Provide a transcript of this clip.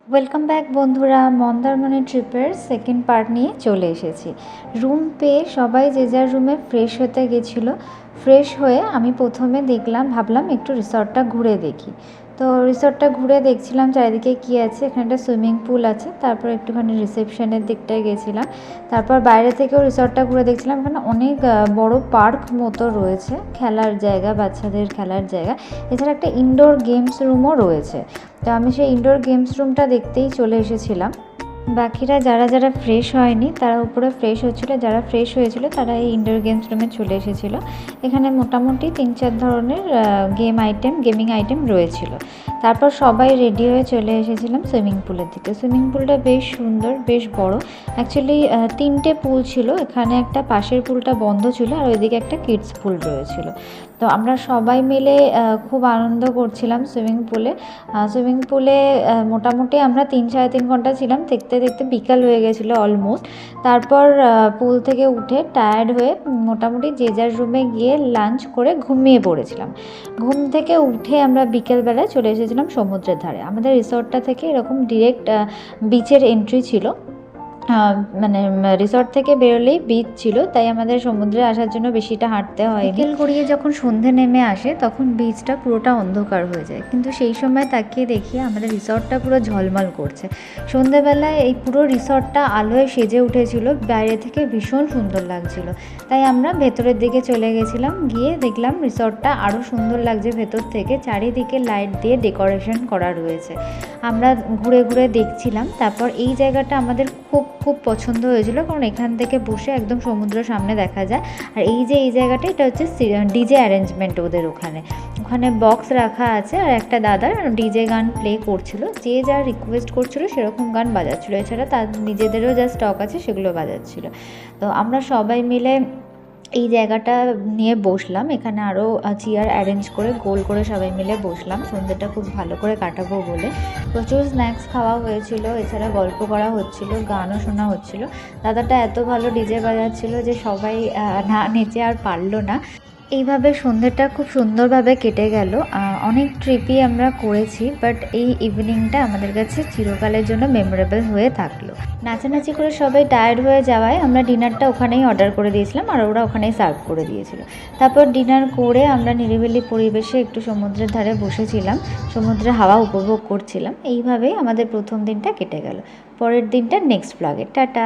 Welcome back বন্ধুরা, মন্দারমণি ট্রিপের second part নিয়ে চলে এসেছি। রুম পেয়ে সবাই যে যার রুমে ফ্রেশ হতে গেছিলো। ফ্রেশ হয়ে আমি প্রথমে ভাবলাম একটু রিসর্টটা ঘুরে দেখি। তো রিসর্টটা ঘুরে দেখছিলাম চারিদিকে কী আছে। এখানে একটা সুইমিং পুল আছে, তারপর একটুখানি রিসেপশনের দিকটায় গেছিলাম। তারপর বাইরে থেকেও রিসর্টটা ঘুরে দেখছিলাম। এখানে অনেক বড় পার্ক মতো রয়েছে, খেলার জায়গা, বাচ্চাদের খেলার জায়গা। এছাড়া একটা ইনডোর গেমস রুমও রয়েছে। তো আমি সেই ইনডোর গেমস রুমটা দেখতেই চলে এসেছিলাম। বাকিরা যারা ফ্রেশ হয়নি তারা উপরে ফ্রেশ হচ্ছিলো, যারা ফ্রেশ হয়েছিল তারা এই ইনডোর গেমস রুমে চলে এসেছিলো। এখানে মোটামুটি 3-4 ধরনের গেমিং আইটেম রয়েছিল। তারপর সবাই রেডি হয়ে চলে এসেছিলাম সুইমিং পুলের দিকে। সুইমিং পুলটা বেশ সুন্দর, বেশ বড়। অ্যাকচুয়ালি 3টে পুল ছিল। এখানে একটা পাশের পুলটা বন্ধ ছিল, আর ওইদিকে একটা কিডস পুল রয়েছিল। তো আমরা সবাই মিলে খুব আনন্দ করছিলাম সুইমিং পুলে মোটামুটি আমরা 3-3.5 ঘন্টা ছিলাম। দেখতে দেখতে বিকাল হয়ে গেছিলো অলমোস্ট। তারপর পুল থেকে উঠে টায়ার্ড হয়ে মোটামুটি যে যার রুমে গিয়ে লাঞ্চ করে ঘুমিয়ে পড়েছিলাম। ঘুম থেকে উঠে আমরা বিকেলবেলায় চলে এসেছিলাম সমুদ্রের ধারে। আমাদের রিসর্টটা থেকে এরকম ডিরেক্ট বিচের এন্ট্রি ছিল। মানে রিসর্ট থেকে বেরোলেই বিচ ছিল, তাই আমাদের সমুদ্রে আসার জন্য বেশিটা হাঁটতে হয়। বিকেল গড়িয়ে যখন সন্ধে নেমে আসে তখন বিচটা পুরোটা অন্ধকার হয়ে যায়, কিন্তু সেই সময় তাকিয়ে দেখি আমাদের রিসর্টটা পুরো ঝলমল করছে। সন্ধেবেলায় এই পুরো রিসর্টটা আলোয় সেজে উঠেছিল, বাইরে থেকে ভীষণ সুন্দর লাগছিল। তাই আমরা ভেতরের দিকে চলে গেছিলাম। গিয়ে দেখলাম রিসর্টটা আরও সুন্দর লাগছে ভেতর থেকে। চারিদিকে লাইট দিয়ে ডেকোরেশন করা রয়েছে। আমরা ঘুরে ঘুরে দেখছিলাম। তারপর এই জায়গাটা আমাদের খুব পছন্দ হয়েছিল, কারণ এখান থেকে বসে একদম সমুদ্র সামনে দেখা যায়। আর এই জায়গাটা, এটা হচ্ছে ডিজে অ্যারেঞ্জমেন্ট ওদের ওখানে বক্স রাখা আছে, আর একটা দাদার ডিজে গান প্লে করছিল। যে যা রিকোয়েস্ট করছিল সেরকম গান বাজাচ্ছিল। এছাড়া তার নিজেদেরও যা স্টক আছে সেগুলো বাজাচ্ছিল। তো আমরা সবাই মিলে এই জায়গাটা নিয়ে বসলাম। এখানে আরও চেয়ার অ্যারেঞ্জ করে গোল করে সবাই মিলে বসলাম, সন্ধ্যেটা খুব ভালো করে কাটাবো বলে। প্রচুর স্ন্যাক্স খাওয়া হয়েছিল, এছাড়া গল্প করা হচ্ছিল, গানও শোনা হচ্ছিল। দাদাটা এত ভালো ডিজে বাজাচ্ছিল যে সবাই না নেচে আর পারলো না। এইভাবে সন্ধ্যেটা খুব সুন্দরভাবে কেটে গেল। অনেক ট্রিপই আমরা করেছি, বাট এই ইভিনিংটা আমাদের কাছে চিরকালের জন্য মেমোরেবল হয়ে থাকলো। নাচানাচি করে সবাই টায়ার্ড হয়ে যাওয়ায় আমরা ডিনারটা ওখানেই অর্ডার করে দিয়েছিলাম, আর ওরা ওখানেই সার্ভ করে দিয়েছিল। তারপর ডিনার করে আমরা নিরিবিলি পরিবেশে একটু সমুদ্রের ধারে বসেছিলাম, সমুদ্রের হাওয়া উপভোগ করছিলাম। এইভাবেই আমাদের প্রথম দিনটা কেটে গেল। পরের দিনটা নেক্সট ব্লগে। টাটা।